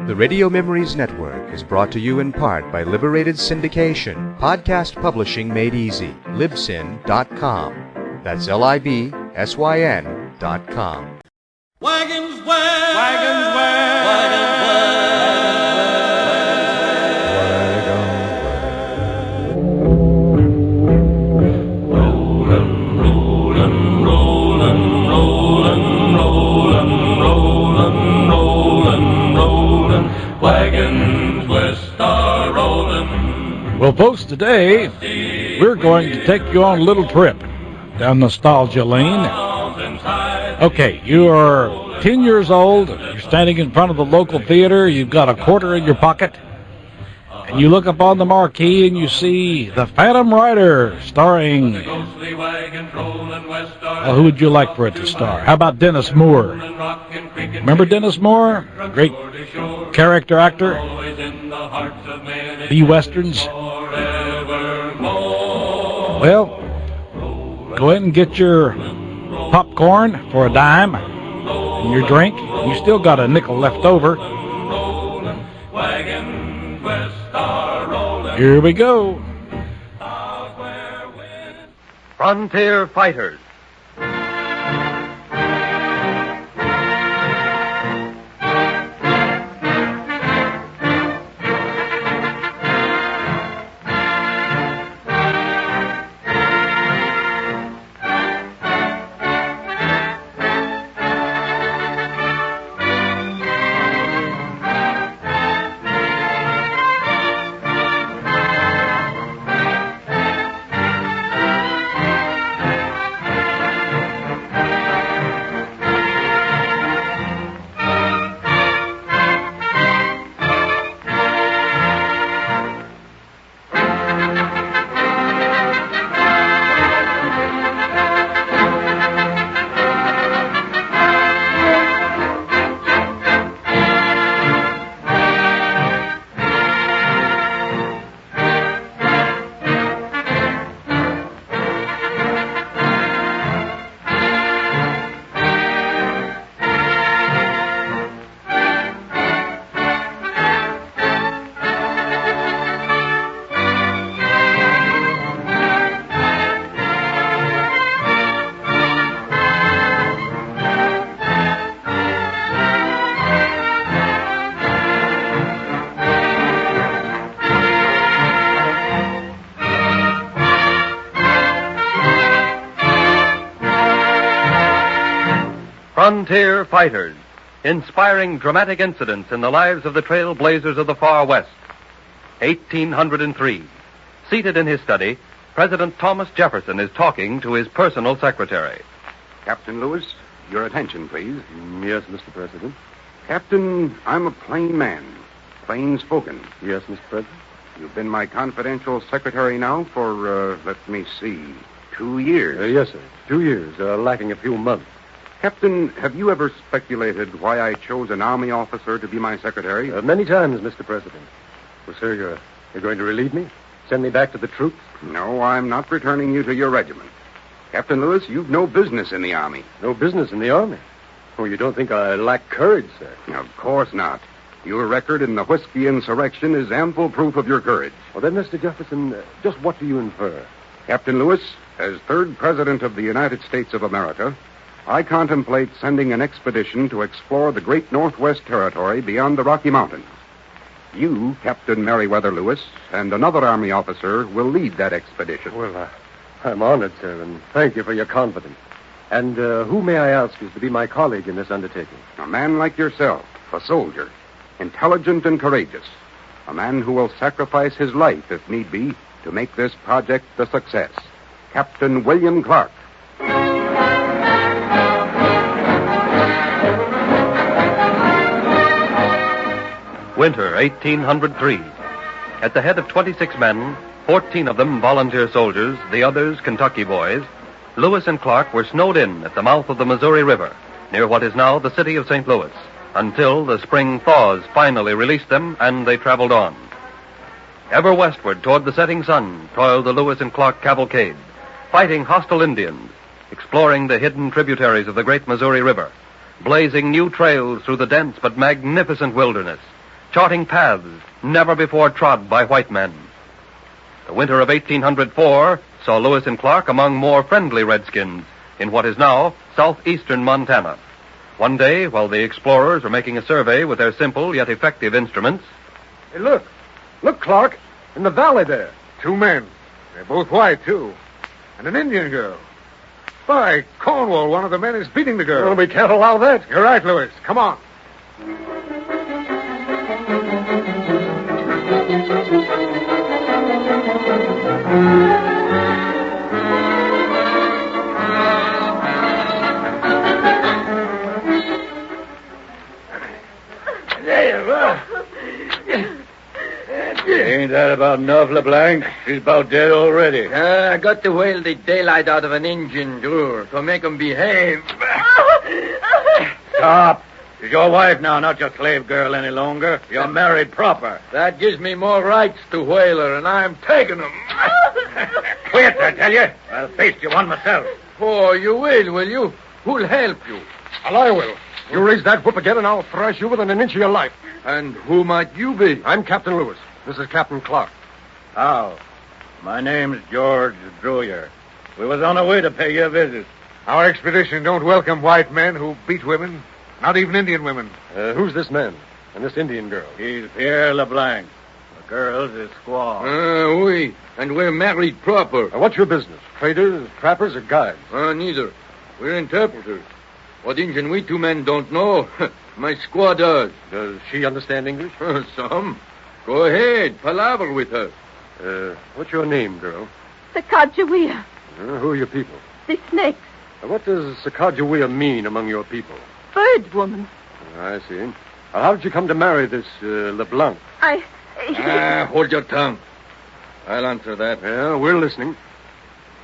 The Radio Memories Network is brought to you in part by Liberated Syndication, podcast publishing made easy, libsyn.com. That's LIBSYN.com. Wagons where? Wagons where? Wagons where? Rollin', rollin', rollin', rollin', rollin', rollin', rollin', wagons west are rollin'. Well, folks, today we're going to take you on a little trip down nostalgia lane. Okay, you are 10 years old, you're standing in front of the local theater, you've got a quarter in your pocket, and you look up on the marquee and you see The Phantom Rider, starring... Well, who would you like for it to star? How about Dennis Moore? Remember Dennis Moore? Great character actor. The Westerns. Well, go ahead and get your popcorn for a dime and your drink. You still got a nickel left over. Here we go. Frontier Fighters. Frontier Fighters, inspiring dramatic incidents in the lives of the trailblazers of the far west. 1803. Seated in his study, President Thomas Jefferson is talking to his personal secretary. Captain Lewis, your attention, please. Yes, Mr. President. Captain, I'm a plain man. Plain spoken. Yes, Mr. President. You've been my confidential secretary now for, let me see, 2 years. Yes, sir. 2 years, lacking a few months. Captain, have you ever speculated why I chose an Army officer to be my secretary? Many times, Mr. President. Well, sir, you're going to relieve me? Send me back to the troops? No, I'm not returning you to your regiment. Captain Lewis, you've no business in the Army. No business in the Army? Oh, you don't think I lack courage, sir? Of course not. Your record in the whiskey insurrection is ample proof of your courage. Well, then, Mr. Jefferson, just what do you infer? Captain Lewis, as third President of the United States of America, I contemplate sending an expedition to explore the great Northwest Territory beyond the Rocky Mountains. You, Captain Meriwether Lewis, and another Army officer will lead that expedition. Well, I'm honored, sir, and thank you for your confidence. And who, may I ask, is to be my colleague in this undertaking? A man like yourself, a soldier, intelligent and courageous. A man who will sacrifice his life, if need be, to make this project a success. Captain William Clark. Winter, 1803. At the head of 26 men, 14 of them volunteer soldiers, the others Kentucky boys, Lewis and Clark were snowed in at the mouth of the Missouri River, near what is now the city of St. Louis, until the spring thaws finally released them and they traveled on. Ever westward toward the setting sun toiled the Lewis and Clark cavalcade, fighting hostile Indians, exploring the hidden tributaries of the great Missouri River, blazing new trails through the dense but magnificent wilderness, charting paths never before trod by white men. The winter of 1804 saw Lewis and Clark among more friendly redskins in what is now southeastern Montana. One day, while the explorers were making a survey with their simple yet effective instruments... Hey, look. Look, Clark. In the valley there. 2 men. They're both white, too. And an Indian girl. By Cornwall, one of the men is beating the girl. Well, we can't allow that. You're right, Lewis. Come on. Ain't that about enough, LeBlanc? She's about dead already. I got to whale the daylight out of an engine, Drew, to make 'em behave. Stop. She's your wife now, not your slave girl any longer. You're married proper. That gives me more rights to whale her, and I'm taking 'em. Quit, I tell you. I'll face you one myself. Oh, you will you? Who'll help you? Well, I will. You raise that whip again, and I'll thrash you within an inch of your life. And who might you be? I'm Captain Lewis. This is Captain Clark. How? My name's George Drewer. We was on our way to pay you a visit. Our expedition don't welcome white men who beat women, not even Indian women. Who's this man and this Indian girl? He's Pierre LeBlanc. The girl's his squaw. We. And we're married proper. What's your business? Traders, trappers, or guides? Neither. We're interpreters. What Indian we 2 men don't know, my squaw does. Does she understand English? Some. Go ahead, palaver with her. What's your name, girl? Sacagawea, Who are your people? the snakes, What does Sacagawea mean among your people? bird woman. I see. How did you come to marry this LeBlanc? Hold your tongue. I'll answer that. Yeah, we're listening.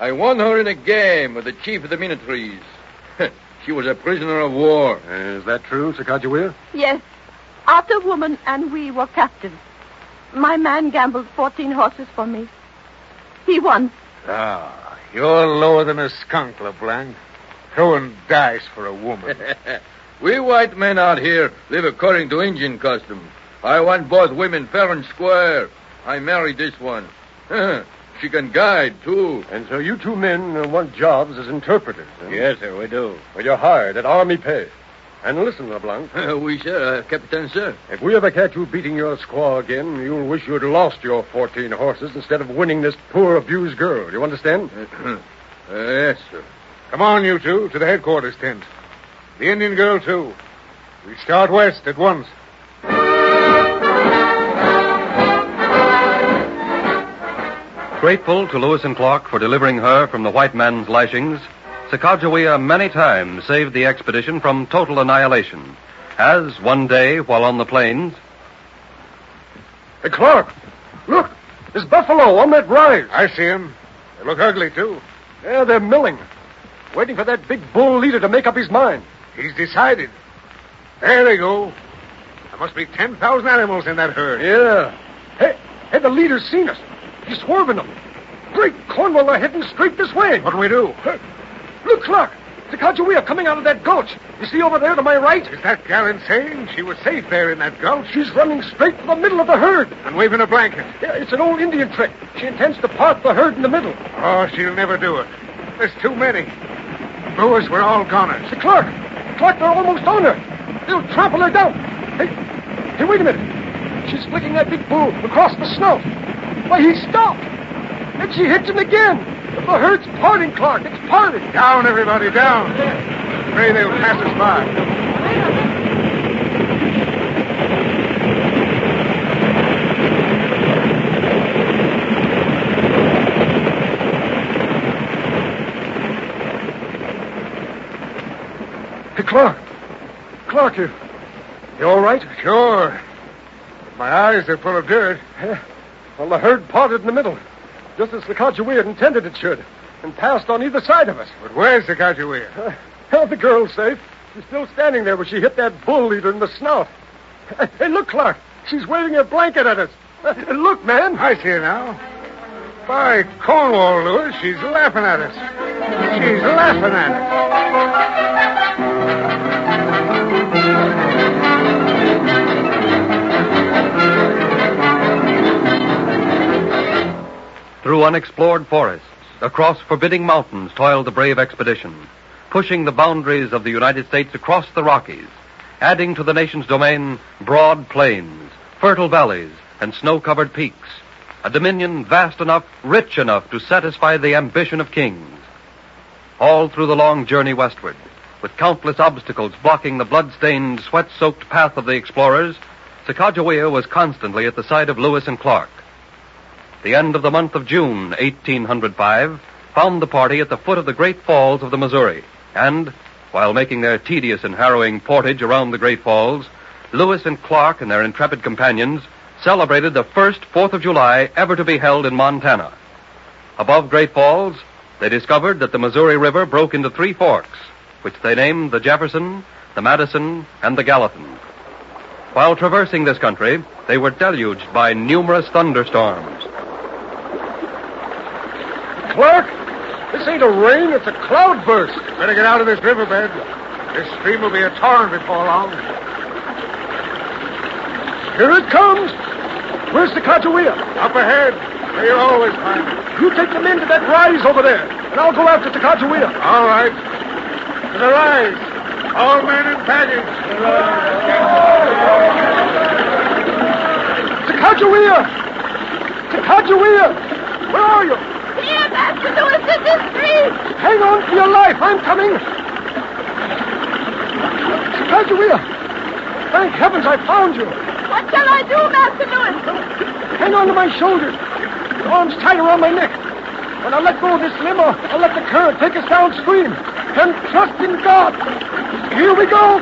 I won her in a game with the chief of the Minotrees. She was a prisoner of war. Is that true, Sacagawea? Yes, Otter woman and we were captives. My man gambled 14 horses for me. He won. Ah, you're lower than a skunk, LeBlanc. Throwing dice for a woman. We white men out here live according to Indian custom. I want both women fair and square. I married this one. She can guide, too. And so you 2 men want jobs as interpreters, huh? Yes, sir, we do. Well, you're hired at Army pay. And listen, LeBlanc. Oui, sir, Captain, sir. If we ever catch you beating your squaw again, you'll wish you'd lost your 14 horses instead of winning this poor, abused girl. You understand? Yes, sir. Come on, you 2, to the headquarters tent. The Indian girl, too. We start west at once. Grateful to Lewis and Clark for delivering her from the white man's lashings, Sacagawea many times saved the expedition from total annihilation, as one day, while on the plains... Hey, Clark, look! There's buffalo on that rise. I see him. They look ugly, too. Yeah, they're milling. Waiting for that big bull leader to make up his mind. He's decided. There they go. There must be 10,000 animals in that herd. Yeah. Hey, the leader's seen us. He's swerving them. Great Cornwall, they're heading straight this way. What'll we do? Look, Clark. Sacagawea coming out of that gulch. You see over there to my right? Is that gal insane? She was safe there in that gulch. She's running straight for the middle of the herd. And waving a blanket. Yeah, it's an old Indian trick. She intends to part the herd in the middle. Oh, she'll never do it. There's too many. Lewis, we're all goners. Hey, Clark, they're almost on her. They'll trample her down. Hey, wait a minute. She's flicking that big bull across the snout. Why, he stopped. And she hits him again. The herd's parting, Clark. It's parting. Down, everybody, down. Afraid they'll pass us by. Hey, Clark, you all right? Sure. But my eyes are full of dirt. Yeah. Well, the herd parted in the middle, just as Sacagawea intended it should, and passed on either side of us. But where's Sacagawea? The girl's safe. She's still standing there where she hit that bull leader in the snout. Hey, look, Clark. She's waving her blanket at us. Look, man. I see her now. By Cornwall, Lewis, she's laughing at us. She's laughing at us. Through unexplored forests, across forbidding mountains toiled the brave expedition, pushing the boundaries of the United States across the Rockies, adding to the nation's domain broad plains, fertile valleys, and snow-covered peaks, a dominion vast enough, rich enough to satisfy the ambition of kings. All through the long journey westward, with countless obstacles blocking the blood-stained, sweat-soaked path of the explorers, Sacagawea was constantly at the side of Lewis and Clark. The end of the month of June, 1805, found the party at the foot of the Great Falls of the Missouri, and, while making their tedious and harrowing portage around the Great Falls, Lewis and Clark and their intrepid companions celebrated the first 4th of July ever to be held in Montana. Above Great Falls, they discovered that the Missouri River broke into 3 forks, which they named the Jefferson, the Madison, and the Gallatin. While traversing this country, they were deluged by numerous thunderstorms. Clark, this ain't a rain, it's a cloudburst. Better get out of this riverbed. This stream will be a torrent before long. Here it comes. Where's Sacagawea? Up ahead, where you always find it. You take the men to that rise over there, and I'll go after Sacagawea. All right. To the rise. All men in baggage. Sacagawea! Sacagawea! Where are you? Here, Master Lewis, in this tree. Hang on for your life. I'm coming. Sacagawea! Thank heavens I found you. What shall I do, Master Lewis? Hang on to my shoulders. Your arms tight around my neck. When I let go of this limb, I'll let the current take us downstream. And trust in God. Here we go.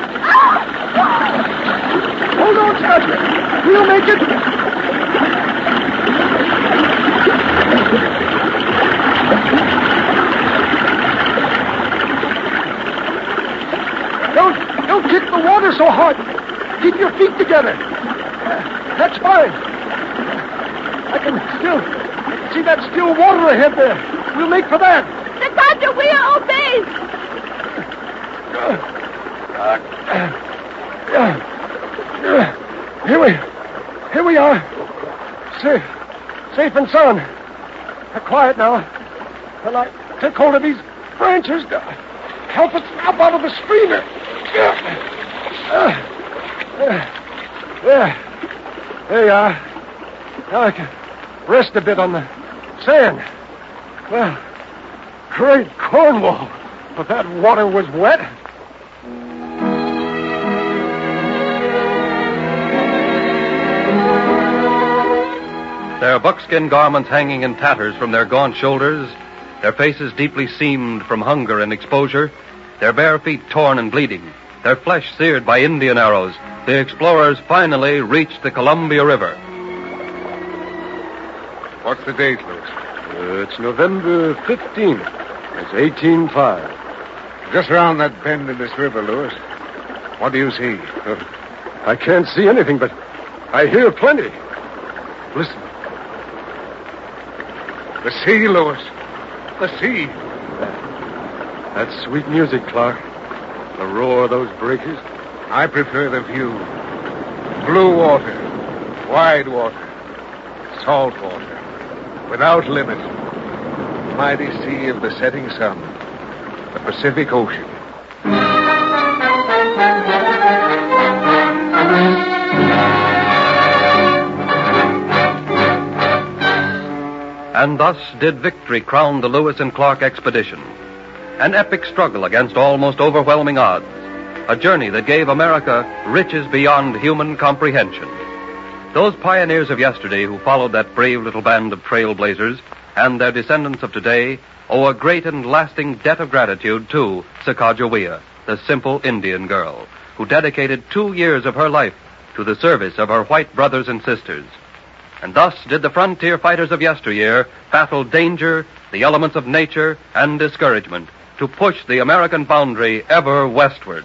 Hold on, Sacagawea. We'll make it. Don't kick the water so hard. Keep your feet together. That's fine. I can see that still water ahead there. We'll make for that. Sacagawea obeys. Here we are. Safe and sound. Quiet now. Well, I take hold of these branches to help us up out of the stream. There you are. Now I can rest a bit on the sand. Well, great Cornwall, but that water was wet. Their buckskin garments hanging in tatters from their gaunt shoulders, their faces deeply seamed from hunger and exposure, their bare feet torn and bleeding, their flesh seared by Indian arrows, the explorers finally reached the Columbia River. What's the date, Lewis? It's November 15th. It's 1805. Just around that bend in this river, Lewis. What do you see? I can't see anything, but I hear plenty. Listen. The sea, Lewis. The sea. That's sweet music, Clark. The roar of those breakers. I prefer the view. Blue water. Wide water. Salt water. Without limit. Mighty sea of the setting sun. The Pacific Ocean. And thus did victory crown the Lewis and Clark expedition. An epic struggle against almost overwhelming odds. A journey that gave America riches beyond human comprehension. Those pioneers of yesterday who followed that brave little band of trailblazers and their descendants of today owe a great and lasting debt of gratitude to Sacagawea, the simple Indian girl, who dedicated 2 years of her life to the service of her white brothers and sisters. And thus did the frontier fighters of yesteryear battle danger, the elements of nature, and discouragement to push the American boundary ever westward.